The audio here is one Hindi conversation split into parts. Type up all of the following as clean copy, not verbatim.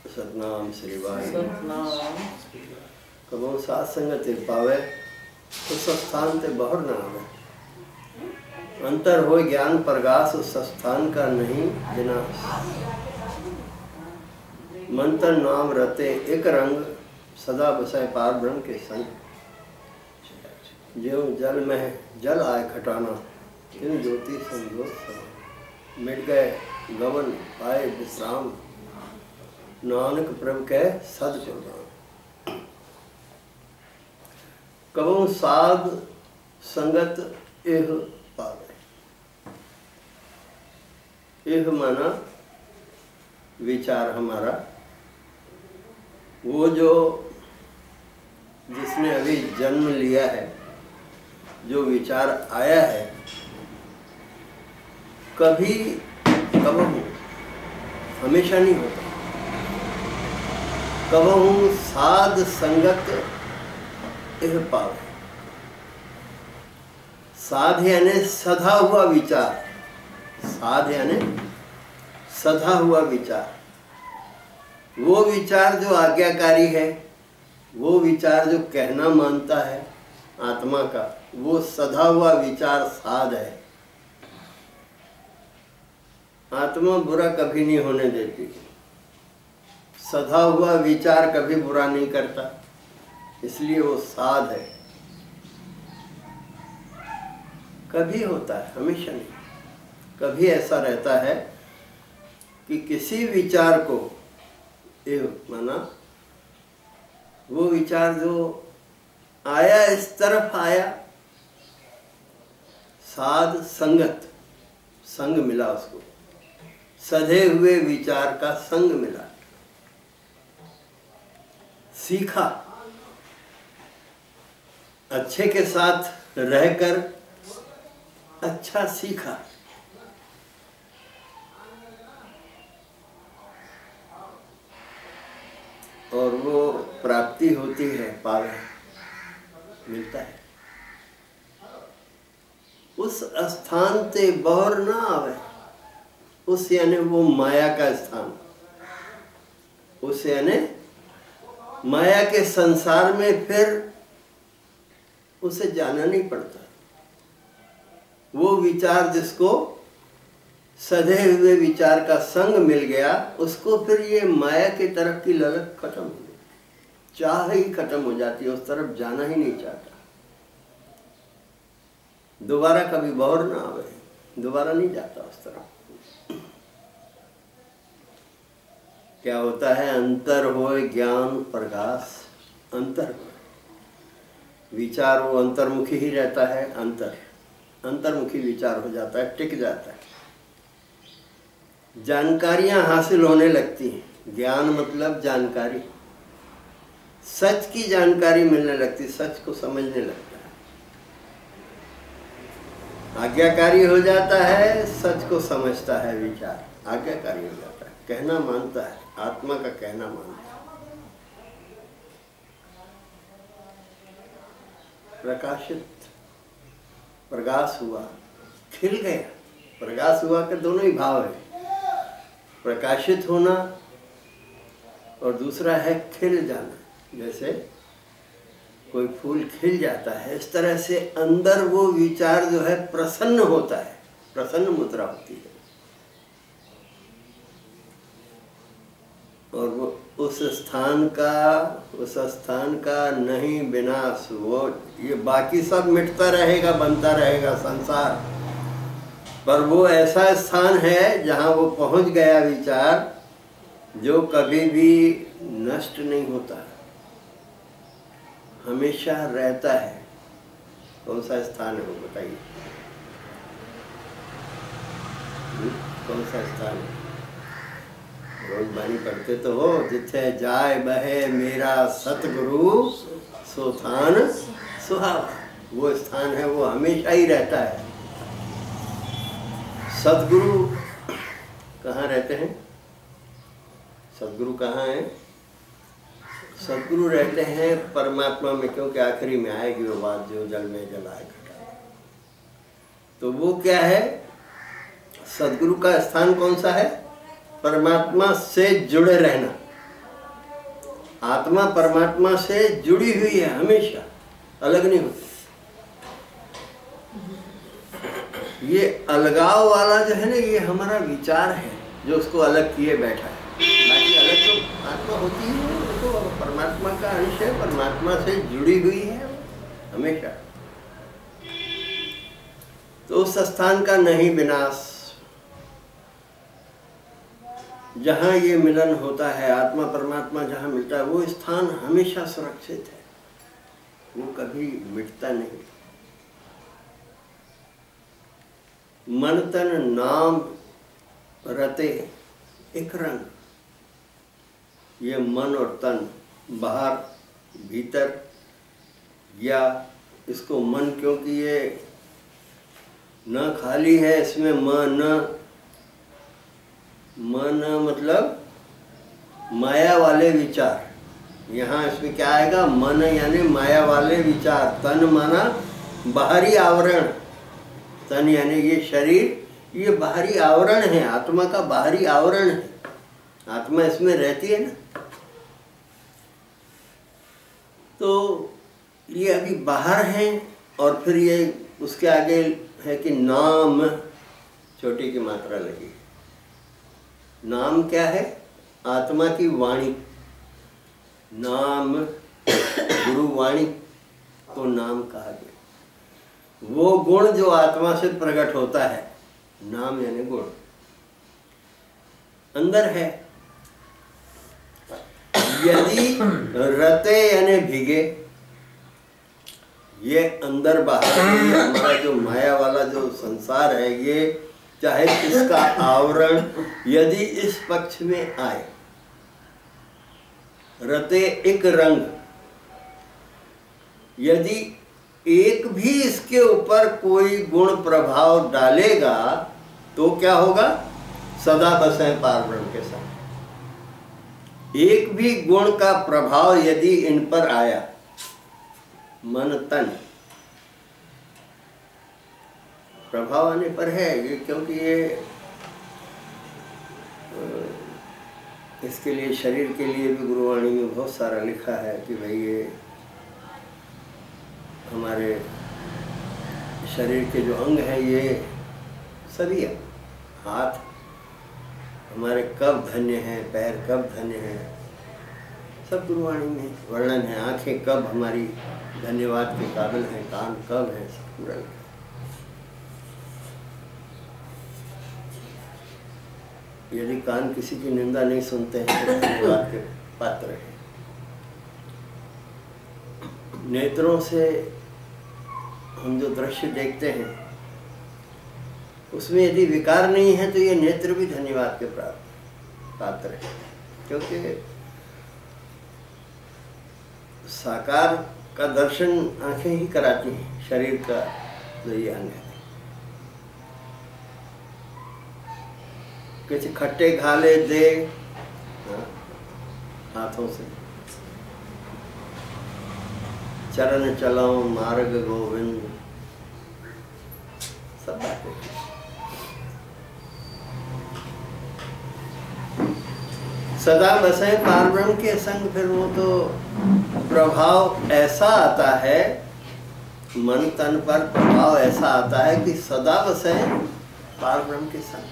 सतनाम श्री वाहिगुरु। सतनाम कबो सात संगत पावे उस स्थान ते बहुर न आवे। अंतर हो ज्ञान प्रकाश उस स्थान का नहीं विनाश। मंत्र नाम रते एक रंग सदा बसाए पार ब्रह्म के संग। ज्यों जल में जल आए खटाना त्यों ज्योति संजोत समा। मिट गए गवन पाए विश्राम नानक प्रभु के सद कुर्बान। कबहु साध संगत एह पावे। एह माना विचार हमारा, वो जो जिसने अभी जन्म लिया है, जो विचार आया है, कभी कबहु हमेशा नहीं होता। कबहु साध संगत एह पावे। साध यानी सधा हुआ विचार। साध यानी सधा हुआ विचार। वो विचार जो आज्ञाकारी है, वो विचार जो कहना मानता है आत्मा का, वो सधा हुआ विचार साध है। आत्मा बुरा कभी नहीं होने देती। सधा हुआ विचार कभी बुरा नहीं करता, इसलिए वो साध है। कभी होता है, हमेशा नहीं। कभी ऐसा रहता है कि किसी विचार को माना वो विचार जो आया, इस तरफ आया, साध संगत संग मिला, उसको सधे हुए विचार का संग मिला, सीखा, अच्छे के साथ रहकर अच्छा सीखा। और वो प्राप्ति होती है, पावे मिलता है। उस स्थान ते बौर ना आवे। उस यानी वो माया का स्थान। उस यानी माया के संसार में फिर उसे जाना नहीं पड़ता। वो विचार जिसको सधे हुए विचार का संग मिल गया, उसको फिर ये माया की तरफ की ललक खत्म हो गई, चाह ही खत्म हो जाती है, उस तरफ जाना ही नहीं चाहता। दोबारा कभी बौर ना आवे, दोबारा नहीं जाता उस तरफ। क्या होता है? अंतर होए ज्ञान प्रकाश। अंतर विचार वो अंतर्मुखी ही रहता है। अंतर्मुखी विचार हो जाता है, टिक जाता है। जानकारियां हासिल होने लगती हैं। ज्ञान मतलब जानकारी, सच की जानकारी मिलने लगती, सच को समझने लगता है। आज्ञाकारी हो जाता है, सच को समझता है। विचार आज्ञाकारी हो जाता है, कहना मानता है, आत्मा का कहना मानता है। प्रकाशित, प्रकाश हुआ, खिल गया। प्रकाश हुआ के दोनों ही भाव है, प्रकाशित होना और दूसरा है खिल जाना। जैसे कोई फूल खिल जाता है, इस तरह से अंदर वो विचार जो है प्रसन्न होता है, प्रसन्न मुद्रा होती है। और वो उस स्थान का नहीं विनाश। वो ये बाकी सब मिटता रहेगा, बनता रहेगा संसार, पर वो ऐसा स्थान है जहाँ वो पहुँच गया विचार, जो कभी भी नष्ट नहीं होता, हमेशा रहता है। कौन सा स्थान है वो बताइए? कौन सा स्थान है? रोज बानी पढ़ते तो हो, जिथे जाए बहे मेरा सतगुरु सो थान सुहावा। वो स्थान है, वो हमेशा ही रहता है। सदगुरु कहाँ रहते हैं? सदगुरु कहाँ हैं? सदगुरु रहते हैं परमात्मा में, क्योंकि आखिरी में आएगी वो बात, जो जल में जल आए घटा। तो वो क्या है? सदगुरु का स्थान कौन सा है? परमात्मा से जुड़े रहना। आत्मा परमात्मा से जुड़ी हुई है, हमेशा अलग नहीं होती। ये अलगाव वाला जो है ना, ये हमारा विचार है जो उसको अलग किए बैठा है। बाकी अलग तो आत्मा होती है, तो परमात्मा का अंश है, परमात्मा से जुड़ी हुई है हमेशा। तो उस स्थान का नहीं विनाश, जहाँ ये मिलन होता है, आत्मा परमात्मा जहाँ मिलता है, वो स्थान हमेशा सुरक्षित है, वो कभी मिटता नहीं। मन तन नाम रते एक रंग, ये मन और तन बाहर भीतर, या इसको मन क्योंकि ये न खाली है, इसमें मन मतलब माया वाले विचार, यहाँ इसमें क्या आएगा, मन यानी माया वाले विचार। तन माना बाहरी आवरण, तन यानी ये शरीर, ये बाहरी आवरण है, आत्मा का बाहरी आवरण है, आत्मा इसमें रहती है ना। तो ये अभी बाहर है, और फिर ये उसके आगे है कि नाम, छोटी की मात्रा लगी। नाम क्या है, आत्मा की वाणी, नाम गुरु वाणी को नाम कहा गया। वो गुण जो आत्मा से प्रकट होता है, नाम यानी गुण अंदर है। यदि रते यानी भीगे, ये अंदर बाहर, ये हमारा जो माया वाला जो संसार है, ये चाहे इसका आवरण यदि इस पक्ष में आए, रते एक रंग, यदि एक भी इसके ऊपर कोई गुण प्रभाव डालेगा तो क्या होगा, सदा बसे पारब्रह्म के साथ। एक भी गुण का प्रभाव यदि इन पर आया, मन तन प्रभाव आने पर है ये, क्योंकि ये इसके लिए, शरीर के लिए भी गुरुवाणी में बहुत सारा लिखा है कि भाई ये हमारे शरीर के जो अंग हैं, ये सभी है, हाथ हमारे कब धन्य हैं, पैर कब धन्य हैं, सब गुरुवाणी में वर्णन है। आंखें कब हमारी धन्यवाद के काबिल हैं, कान कब हैं, सब पूरा लिखा। यदि कान किसी की निंदा नहीं सुनते हैं तो धन्यवाद के पात्र हैं। नेत्रों से हम जो दृश्य देखते हैं उसमें यदि विकार नहीं है तो ये नेत्र भी धन्यवाद के पात्र है, क्योंकि साकार का दर्शन आंखें ही कराती हैं, शरीर का जो ये अंग है। कुछ खट्टे घाले दे हाथों से, चरण चलाओ मार्ग गोविंद, सब बातें। सदा बसे पारब्रह्म के संग, फिर वो तो प्रभाव ऐसा आता है, मन तन पर प्रभाव ऐसा आता है कि सदा बसे पारब्रह्म के संग।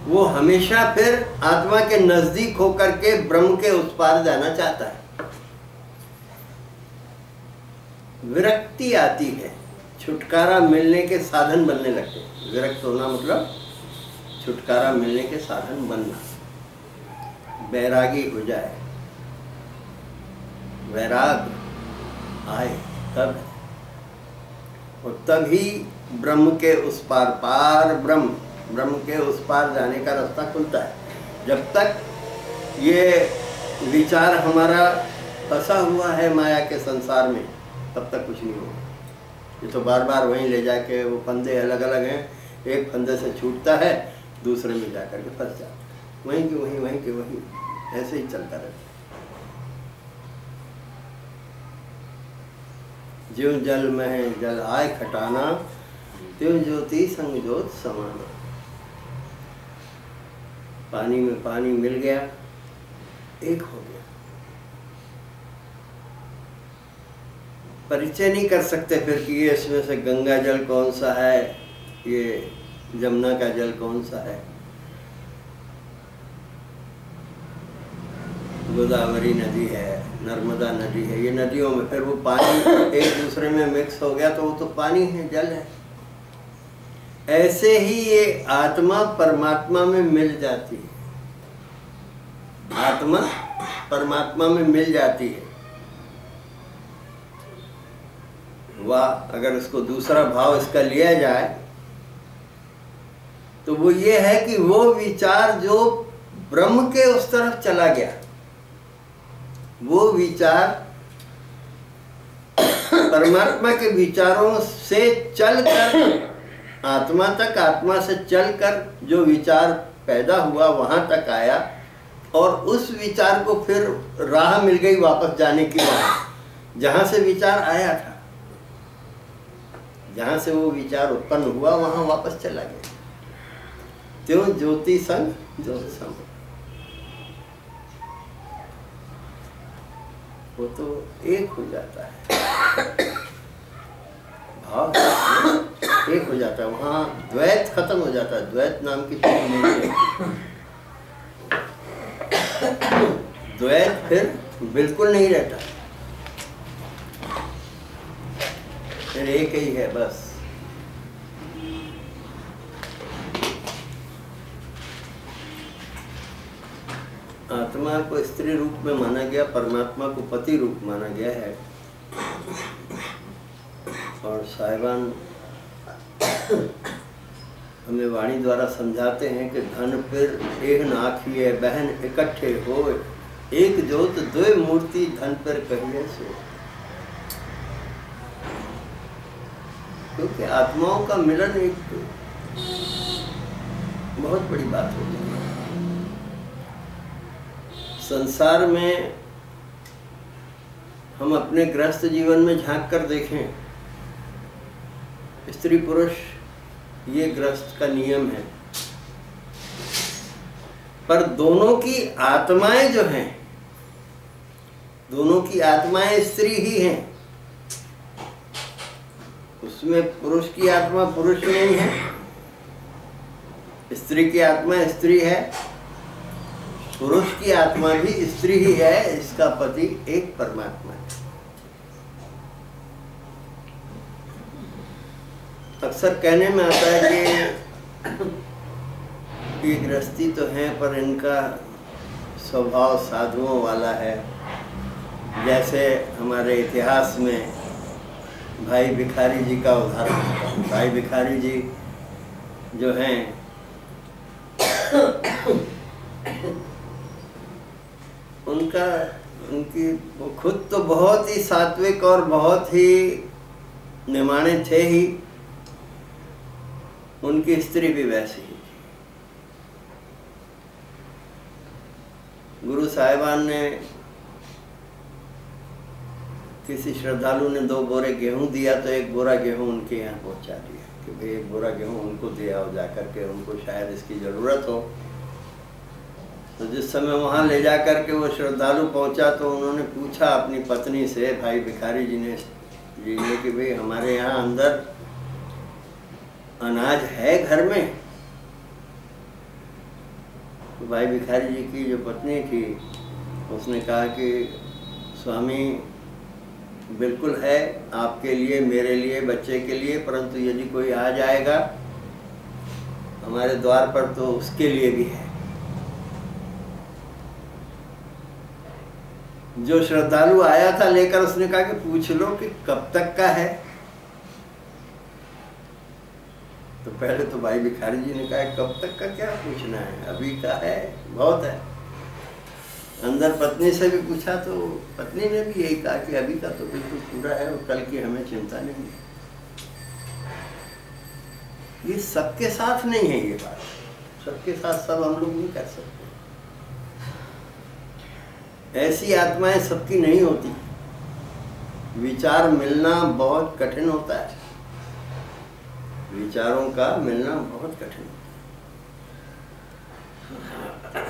वो हमेशा फिर आत्मा के नजदीक होकर के ब्रह्म के उस पार जाना चाहता है। विरक्ति आती है, छुटकारा मिलने के साधन बनने लगते हैं। विरक्त होना मतलब छुटकारा मिलने के साधन बनना, बैरागी हो जाए, वैराग आए तब, और तभी ब्रह्म के उस पार, पार ब्रह्म के उस पार जाने का रास्ता खुलता है। जब तक ये विचार हमारा फंसा हुआ है माया के संसार में, तब तक कुछ नहीं होगा। ये तो बार बार वहीं ले जाके, वो फंदे अलग अलग हैं, एक फंदे से छूटता है, दूसरे में जाकर के फंस जाता है, वहीं के वहीं, वहीं के वहीं, ऐसे ही चलता रहता है। ज्यों जल में जल आय खटाना, त्यों ज्योति संग ज्योत समाना। पानी में पानी मिल गया एक हो गया। परिचय नहीं कर सकते फिर कि ये इसमें से गंगा जल कौन सा है, ये जमुना का जल कौन सा है, गोदावरी नदी है, नर्मदा नदी है। ये नदियों में फिर वो पानी एक दूसरे में मिक्स हो गया तो वो तो पानी है, जल है। ऐसे ही ये आत्मा परमात्मा में मिल जाती है, आत्मा परमात्मा में मिल जाती है। वाह, अगर इसको दूसरा भाव इसका लिया जाए तो वो ये है कि वो विचार जो ब्रह्म के उस तरफ चला गया, वो विचार परमात्मा के विचारों से चलकर आत्मा तक, आत्मा से चलकर जो विचार पैदा हुआ वहां तक आया, और उस विचार को फिर राह मिल गई वापस जाने की, जहां से विचार आया था, जहां से वो विचार उत्पन्न हुआ वहां वापस चला गया। त्यों ज्योति संग ज्योति संग, वो तो एक हो जाता है, भाव एक हो जाता है, वहां द्वैत खत्म हो जाता है। द्वैत नाम की चीज नहीं है, द्वैत फिर बिल्कुल नहीं रहता, फिर एक ही है बस। आत्मा को स्त्री रूप में माना गया, परमात्मा को पति रूप माना गया है। और साहिबान हमें वाणी द्वारा समझाते हैं कि धन फिर एक नाखिए बहन इकट्ठे हो, एक जोत द्वे मूर्ति धन पर कहिए सो। क्योंकि आत्माओं का मिलन एक बहुत बड़ी बात होती है। संसार में हम अपने गृहस्थ जीवन में झांक कर देखें, स्त्री पुरुष ये गृहस्थ का नियम है, पर दोनों की आत्माएं जो हैं, दोनों की आत्माएं स्त्री ही हैं। उसमें पुरुष की आत्मा पुरुष नहीं है, स्त्री की आत्मा स्त्री है, पुरुष की आत्मा भी स्त्री ही है। इसका पति एक परमात्मा है। अक्सर कहने में आता है कि ये गृहस्थी तो है पर इनका स्वभाव साधुओं वाला है। जैसे हमारे इतिहास में भाई भिखारी जी का उदाहरण, भाई भिखारी जी जो हैं उनकी वो खुद तो बहुत ही सात्विक और बहुत ही निमाणे थे ही, उनकी स्त्री भी वैसी ही। गुरु साहिबान ने, किसी श्रद्धालु ने 2 बोरे गेहूं दिया तो 1 बोरा गेहूं उनके यहाँ पहुंचा दिया कि भाई 1 बोरा गेहूं उनको दे आओ जाकर के, उनको शायद इसकी जरूरत हो। तो जिस समय वहां ले जाकर के वो श्रद्धालु पहुंचा तो उन्होंने पूछा अपनी पत्नी से, भाई भिखारी जी ने कि भाई हमारे यहाँ अंदर अनाज है घर में? तो भाई भिखारी जी की जो पत्नी थी उसने कहा कि स्वामी बिल्कुल है, आपके लिए, मेरे लिए, बच्चे के लिए, परंतु यदि कोई आ जाएगा हमारे द्वार पर तो उसके लिए भी है। जो श्रद्धालु आया था लेकर उसने कहा कि पूछ लो कि कब तक का है। तो पहले तो भाई भिखारी जी ने कहा कब तक का क्या पूछना है, अभी का है बहुत है। अंदर पत्नी से भी पूछा तो पत्नी ने भी यही कहा कि अभी का तो बिल्कुल पूरा है और कल की हमें चिंता नहीं है। ये सबके साथ नहीं है, ये बात सबके साथ सब हम लोग नहीं कर सकते। ऐसी आत्माएं सबकी नहीं होती, विचार मिलना बहुत कठिन होता है, विचारों का मिलना बहुत कठिन होता है।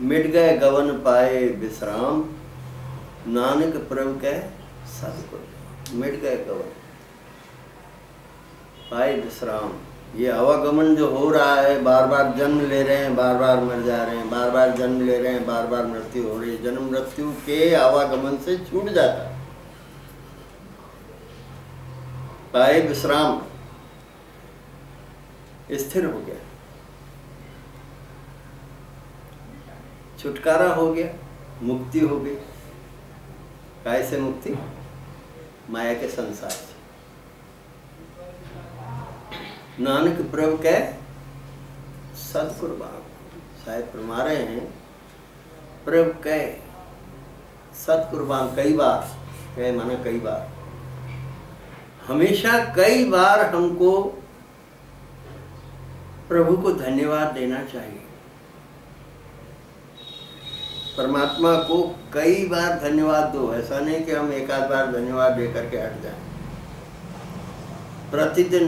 मिट गए गवन पाए विश्राम, नानक प्रभु कह सतगुर। मिट गए गवन पाए विश्राम। ये आवागमन जो हो रहा है, बार बार जन्म ले रहे हैं, बार बार मर जा रहे हैं, बार बार जन्म ले रहे हैं, बार बार मृत्यु हो रही है, जन्म मृत्यु के आवागमन से छूट जाता है। पाए विश्राम, स्थिर हो गया, छुटकारा हो गया, मुक्ति हो गई। काय से मुक्ति? माया के संसार से। नानक प्रभु कह सतकुर्बान। शायद फरमा रहे हैं प्रभु कह सतकुर्बान। कई बार कह माना कई बार, हमेशा कई बार हमको प्रभु को धन्यवाद देना चाहिए। परमात्मा को कई बार धन्यवाद दो। ऐसा नहीं कि हम एक आध बार धन्यवाद दे करके हट जाएं। प्रतिदिन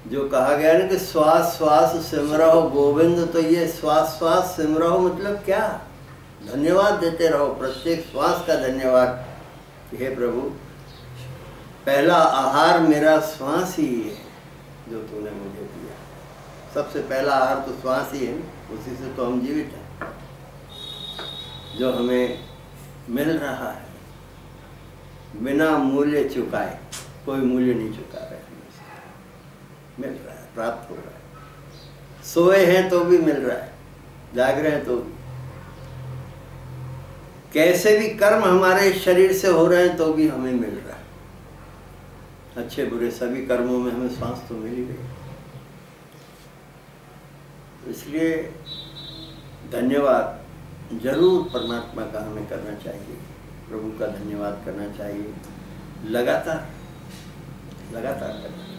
जो कहा गया ना कि श्वास श्वास सिमरहो गोविंद, तो ये श्वास श्वास सिमरहो मतलब क्या? धन्यवाद देते रहो, प्रत्येक श्वास का धन्यवाद। हे प्रभु, पहला आहार मेरा श्वास ही है जो तूने मुझे दिया। सबसे पहला आहार तो श्वास ही है, उसी से तो हम जीवित हैं। जो हमें मिल रहा है बिना मूल्य चुकाए, कोई मूल्य नहीं चुका रहे, मिल रहा है, प्राप्त हो रहा है। सोए हैं तो भी मिल रहा है, जाग रहे हैं तो भी, कैसे भी कर्म हमारे शरीर से हो रहे हैं तो भी हमें मिल रहा है। अच्छे बुरे सभी कर्मों में हमें श्वास तो मिल ही गई। इसलिए धन्यवाद जरूर परमात्मा का हमें करना चाहिए, प्रभु का धन्यवाद करना चाहिए, लगातार लगातार करना।